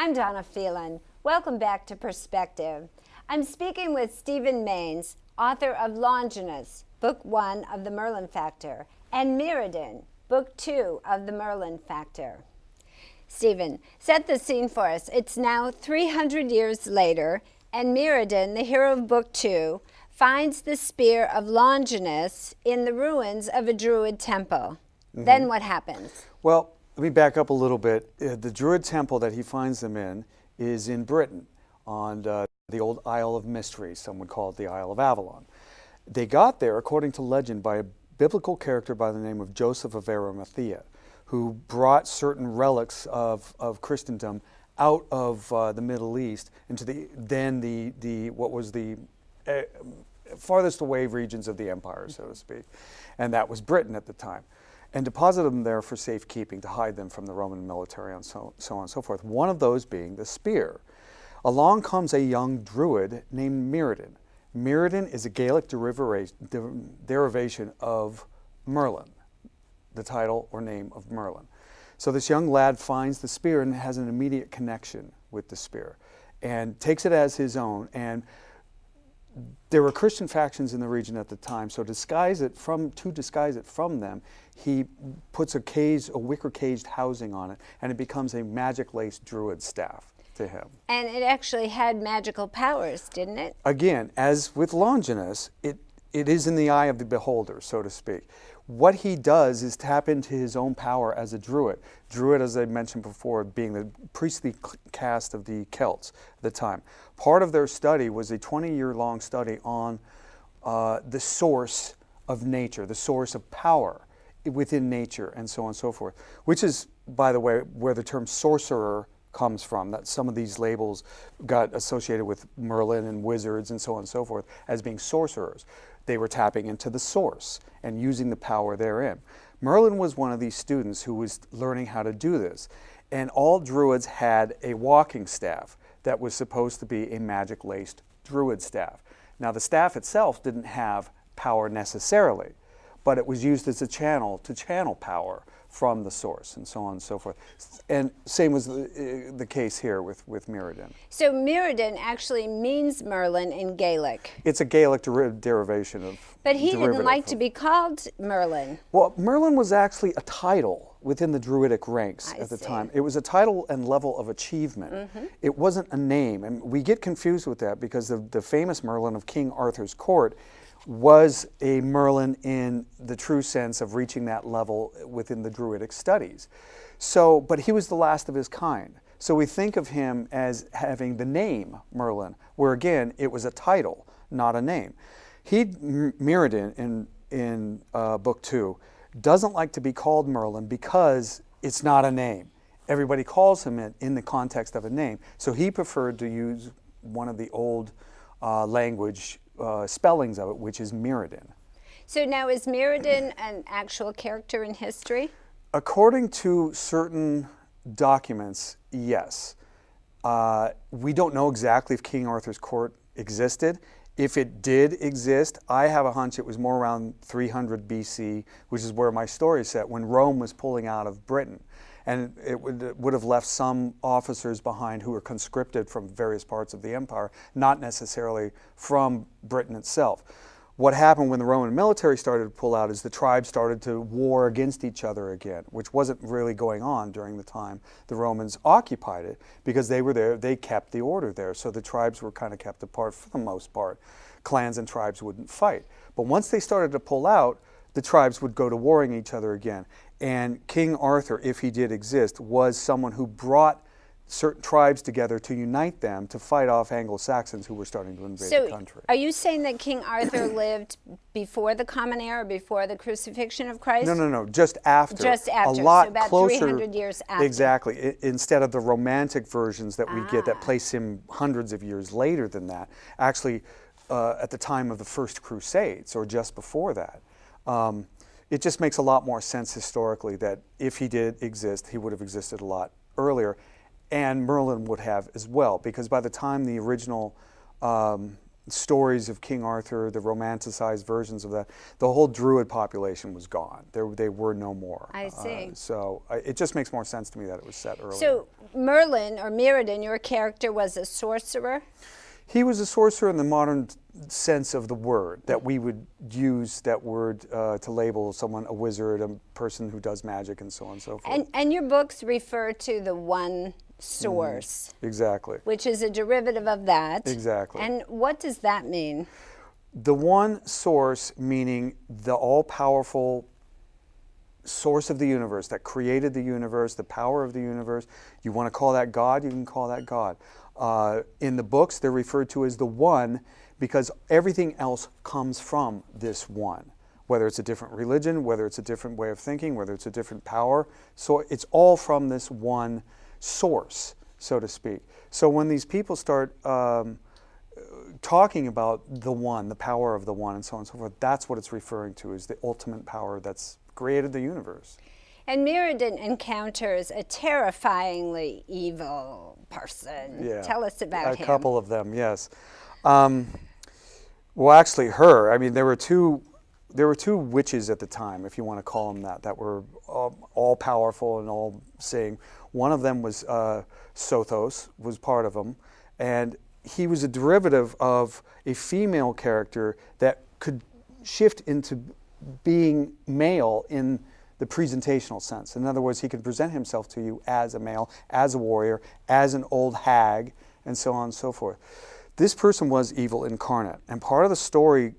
I'm Donna Phelan. Welcome back to Perspective. I'm speaking with Stephen Maines, author of Longinus, Book 1 of the Merlin Factor, and Mirrodin, Book 2 of the Merlin Factor. Stephen, set the scene for us. It's now 300 years later, and Mirrodin, the hero of Book 2, finds the spear of Longinus in the ruins of a Druid temple. Then what happens? Well, let me back up a little bit. The Druid temple that he finds them in is in Britain, on the old Isle of Mystery. Some would call it the Isle of Avalon. They got there, according to legend, by a biblical character by the name of Joseph of Arimathea, who brought certain relics of Christendom out of the Middle East into what was the farthest away regions of the empire, so to speak, and that was Britain at the time, and deposited them there for safekeeping to hide them from the Roman military and so on and so forth. One of those being the spear. Along comes a young druid named Mirrodin. Mirrodin is a Gaelic derivation of Merlin, the title or name of Merlin. So this young lad finds the spear and has an immediate connection with the spear and takes it as his own. And there were Christian factions in the region at the time, so to disguise it from them, he puts a wicker caged housing on it, and it becomes a magic-laced druid staff to him. And it actually had magical powers, didn't it? Again, as with Longinus, it is in the eye of the beholder, so to speak. What he does is tap into his own power as a druid. Druid, as I mentioned before, being the priestly caste of the Celts at the time. Part of their study was a 20-year-long study on the source of nature, the source of power within nature, and so on and so forth, which is, by the way, where the term sorcerer comes from, that some of these labels got associated with Merlin and wizards and so on and so forth as being sorcerers. They were tapping into the source and using the power therein. Merlin was one of these students who was learning how to do this, and all druids had a walking staff that was supposed to be a magic-laced druid staff. Now, the staff itself didn't have power necessarily, but it was used as a channel to channel power from the source, and so on and so forth. And same was the case here with Mirrodin. So Mirrodin actually means Merlin in Gaelic. It's a Gaelic derivation of. But he didn't like to be called Merlin. Well, Merlin was actually a title within the Druidic ranks at the time. It was a title and level of achievement. It wasn't a name, and we get confused with that because the famous Merlin of King Arthur's court was a Merlin in the true sense of reaching that level within the Druidic studies. So, but he was the last of his kind. So we think of him as having the name Merlin, where again, it was a title, not a name. Mirrodin in Book 2 doesn't like to be called Merlin because it's not a name. Everybody calls him it in the context of a name. So he preferred to use one of the old language spellings of it, which is Mirrodin. So now, is Mirrodin an actual character in history? According to certain documents, yes. We don't know exactly if King Arthur's court existed. If it did exist, I have a hunch it was more around 300 BC, which is where my story is set, when Rome was pulling out of Britain. And it would have left some officers behind who were conscripted from various parts of the empire, not necessarily from Britain itself. What happened when the Roman military started to pull out is the tribes started to war against each other again, which wasn't really going on during the time the Romans occupied it, because they were there, they kept the order there. So the tribes were kind of kept apart for the most part. Clans and tribes wouldn't fight. But once they started to pull out, the tribes would go to warring each other again. And King Arthur, if he did exist, was someone who brought certain tribes together to unite them to fight off Anglo-Saxons who were starting to invade the country. Are you saying that King Arthur lived before the Common Era, before the crucifixion of Christ? No, just after. Just after, a lot so about closer, 300 years after. Exactly. Instead of the romantic versions that we get that place him hundreds of years later than that, actually at the time of the First Crusades or just before that. It just makes a lot more sense historically that if he did exist, he would have existed a lot earlier, and Merlin would have as well, because by the time the original stories of King Arthur, the romanticized versions of that, the whole Druid population was gone. They were no more. I see. So it just makes more sense to me that it was set earlier. So Merlin, or Mirrodin, your character, was a sorcerer? He was a sorcerer in the modern sense of the word, that we would use that word to label someone a wizard, a person who does magic, and so on and so forth. And your books refer to the one source. Exactly. Which is a derivative of that. Exactly. And what does that mean? The one source, meaning the all-powerful source of the universe that created the universe, the power of the universe. You want to call that God, you can call that God. In the books, they're referred to as the one because everything else comes from this one, whether it's a different religion, whether it's a different way of thinking, whether it's a different power. So it's all from this one source, so to speak. So when these people start talking about the one, the power of the one, and so on and so forth, that's what it's referring to, is the ultimate power that's created the universe. And Mirrodin encounters a terrifyingly evil person. Yeah. Tell us about him. A couple of them, yes. Well, actually, her. I mean, there were two witches at the time, if you want to call them that were all powerful and all seeing. One of them was Sothos, was part of them, and he was a derivative of a female character that could shift into being male in the presentational sense. In other words, he could present himself to you as a male, as a warrior, as an old hag, and so on and so forth. This person was evil incarnate, and part of the story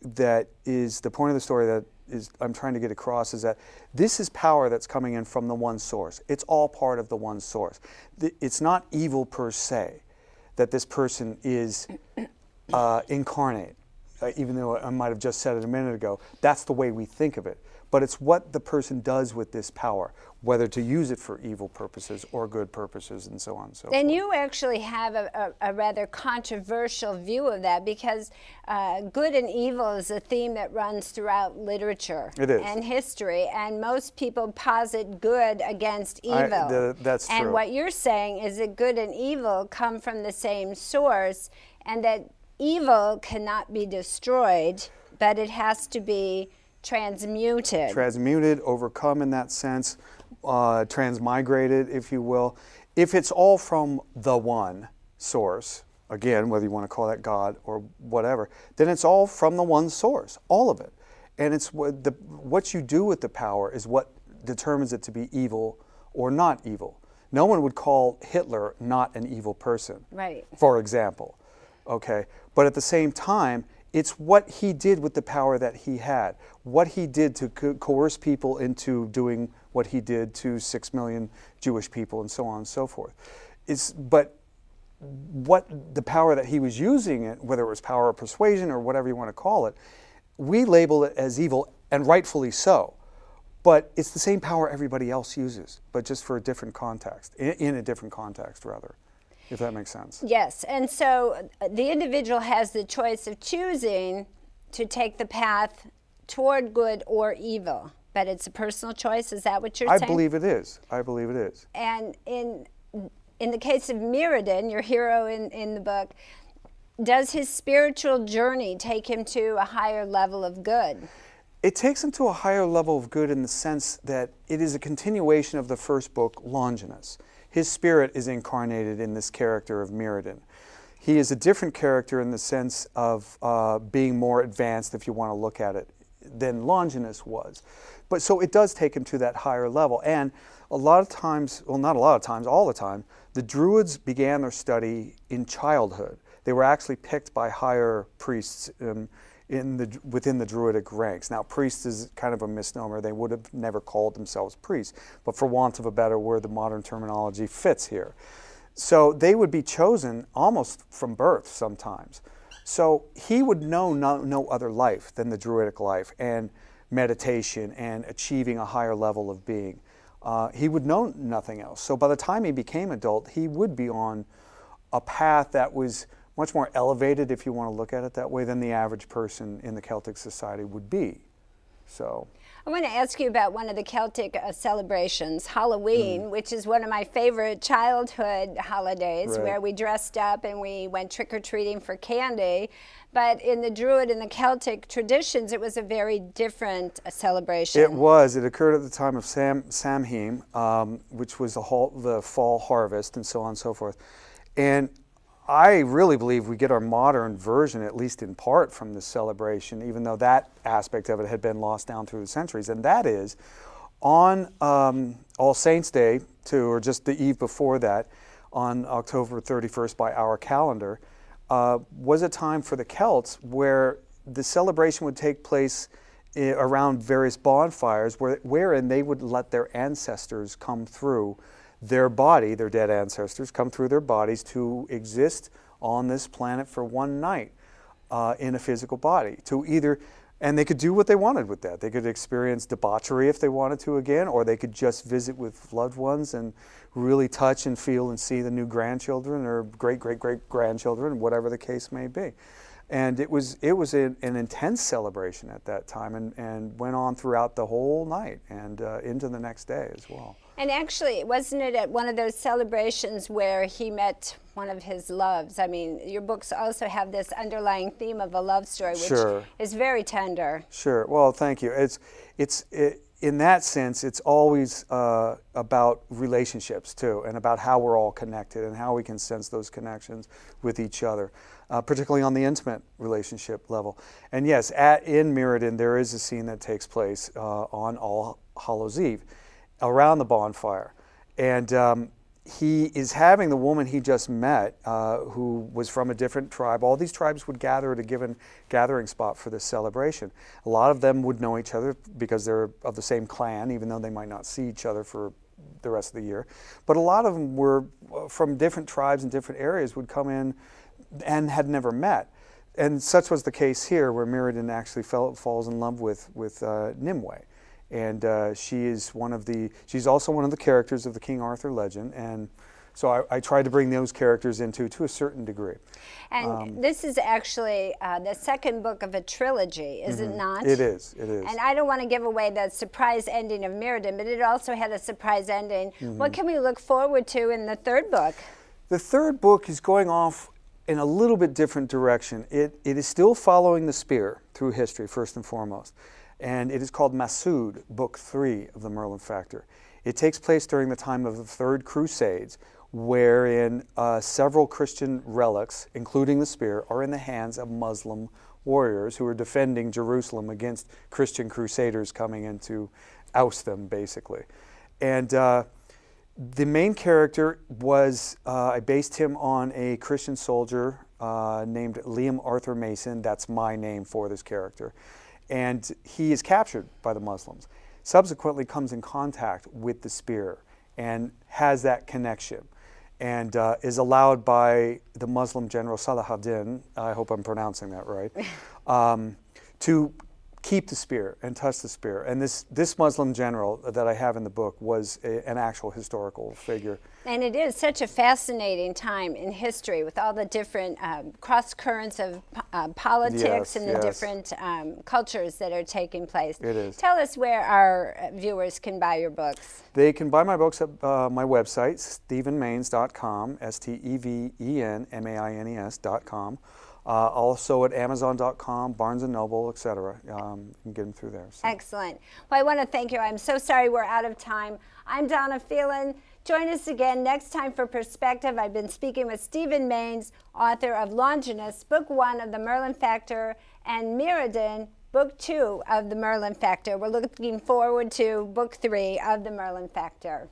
that is the point of the story that is I'm trying to get across is that this is power that's coming in from the one source. It's all part of the one source. It's not evil per se that this person is incarnate, even though I might have just said it a minute ago. That's the way we think of it. But it's what the person does with this power, whether to use it for evil purposes or good purposes, and so on and so forth. And you actually have a rather controversial view of that, because good and evil is a theme that runs throughout literature and history, and most people posit good against evil. That's true. And what you're saying is that good and evil come from the same source, and that evil cannot be destroyed, but it has to be transmuted. Transmuted, overcome in that sense, transmigrated, if you will. If it's all from the one source, again, whether you want to call that God or whatever, then it's all from the one source, all of it. And it's what you do with the power is what determines it to be evil or not evil. No one would call Hitler not an evil person, right, for example. Okay, but at the same time, it's what he did with the power that he had, what he did to coerce people into doing what he did to 6 million Jewish people, and so on and so forth. But what the power that he was using, whether it was power of persuasion or whatever you want to call it, we label it as evil, and rightfully so. But it's the same power everybody else uses, but just for a different context, in a different context, rather. If that makes sense. Yes, and so the individual has the choice of choosing to take the path toward good or evil, but it's a personal choice. Is that what you're saying? I believe it is. I believe it is. And in the case of Mirrodin, your hero in the book, does his spiritual journey take him to a higher level of good? It takes him to a higher level of good in the sense that it is a continuation of the first book, Longinus. His spirit is incarnated in this character of Mirrodin. He is a different character in the sense of being more advanced, if you want to look at it, than Longinus was. But so it does take him to that higher level. And a lot of times, well, not a lot of times, all the time, the Druids began their study in childhood. They were actually picked by higher priests within the Druidic ranks. Now, priest is kind of a misnomer. They would have never called themselves priests, but for want of a better word, the modern terminology fits here. So they would be chosen almost from birth sometimes. So he would know no other life than the Druidic life and meditation and achieving a higher level of being. He would know nothing else. So by the time he became adult, he would be on a path that was much more elevated, if you want to look at it that way, than the average person in the Celtic society would be. So. I want to ask you about one of the Celtic celebrations, Halloween, which is one of my favorite childhood holidays, Right. where we dressed up and we went trick-or-treating for candy. But in the Druid and the Celtic traditions, it was a very different celebration. It was. It occurred at the time of Samhain, which was the fall harvest, and so on and so forth. And I really believe we get our modern version, at least in part, from this celebration, even though that aspect of it had been lost down through the centuries. And that is, on All Saints' Day, or just the eve before that, on October 31st by our calendar, was a time for the Celts where the celebration would take place around various bonfires, wherein they would let their ancestors come through their body, their dead ancestors, come through their bodies to exist on this planet for one night in a physical body. And they could do what they wanted with that. They could experience debauchery if they wanted to again, or they could just visit with loved ones and really touch and feel and see the new grandchildren or great-great-great-grandchildren, whatever the case may be. And it was an intense celebration at that time, and went on throughout the whole night and into the next day as well. And actually, wasn't it at one of those celebrations where he met one of his loves? I mean, your books also have this underlying theme of a love story, which Sure. is very tender. Sure. Well, thank you. In that sense, it's always about relationships too, and about how we're all connected and how we can sense those connections with each other, particularly on the intimate relationship level. And yes, in Mirrodin, there is a scene that takes place on All Hallows Eve, around the bonfire, and he is having the woman he just met, who was from a different tribe. All these tribes would gather at a given gathering spot for this celebration. A lot of them would know each other because they're of the same clan, even though they might not see each other for the rest of the year. But a lot of them were from different tribes and different areas, would come in and had never met. And such was the case here, where Mirrodin actually falls in love with Nimue. And she's also one of the characters of the King Arthur legend, and so I tried to bring those characters into to a certain degree. And this is actually the second book of a trilogy, is it not? It is. And I don't want to give away the surprise ending of Mirrodin, but it also had a surprise ending. What can we look forward to in the third book? The third book is going off in a little bit different direction. It is still following the spear through history, first and foremost. And it is called Massoud, Book 3 of the Merlin Factor. It takes place during the time of the Third Crusades, wherein several Christian relics, including the spear, are in the hands of Muslim warriors who are defending Jerusalem against Christian crusaders coming in to oust them, basically. And the main character was, I based him on a Christian soldier named Liam Arthur Mason. That's my name for this character. And he is captured by the Muslims, subsequently comes in contact with the spear and has that connection, and is allowed by the Muslim general Salah ad-Din, I hope I'm pronouncing that right, to keep the spear and touch the spear. And this Muslim general that I have in the book was an actual historical figure. And it is such a fascinating time in history with all the different cross currents of politics and the different cultures that are taking place. It is. Tell us where our viewers can buy your books. They can buy my books at my website, stephenmains.com, STEVENMAINES.com. Also at Amazon.com, Barnes & Noble, etc. You can get them through there. So. Excellent. Well, I want to thank you. I'm so sorry we're out of time. I'm Donna Phelan. Join us again next time for Perspective. I've been speaking with Stephen Mains, author of Longinus, Book 1 of the Merlin Factor, and Mirrodin, Book 2 of the Merlin Factor. We're looking forward to Book 3 of the Merlin Factor.